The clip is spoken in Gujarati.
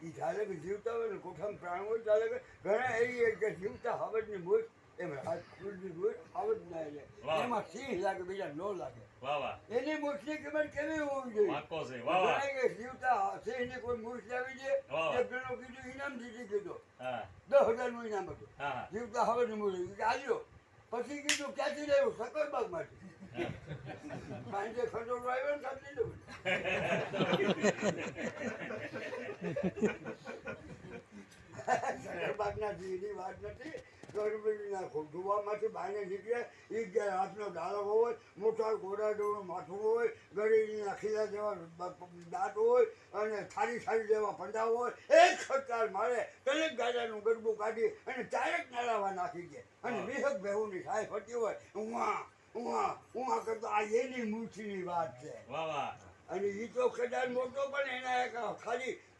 એ ચાલે કે જીવતા હોય ને કોઠામાં પ્રાણ હોય ચાલે કે ઘણા એવી કે જીવતા હવડની મૂછ એમ રાજપૂતની મૂછ આવડ ના લે એમાં સિંહ લાગે બીજા ન લાગે એની મૂછની કિંમત કેવી હોવી જોઈએ ઘણા કે જીવતા સિંહની કોઈ મૂછ લાવી દે એક જણો કીધું ઇનામ દીધી કીધું 10,000 નું ઇનામ હતું જીવતા હવડની મૂછ આવ્યો પછી કીધું ક્યાંથી લેવું સકરબાગ માંથી સાંજે ખટોરો આવ્યો ને કાઢી લીધું સકરબાગના જીની વાત નથી ગરમીના ધુવામાંથી બહાર નીકળે એ હાથનો ડાળો હોય મોટા ઘોડાડોનું માથું હોય ગળીના ખીલા જેવા દાંત હોય અને થાળી થાળી જેવા પંડા હોય એક ખટકાર મારે દરેક ગાડાનું ગરબું કાઢી અને ચારેક નાળાવા નાખી દે અને વિહક બેહુની સાય ફરતી હોય ઉવા કરતો આ એની મૂછની વાત છે અને એ તો કદાચ મોટો પણ એના ખાલી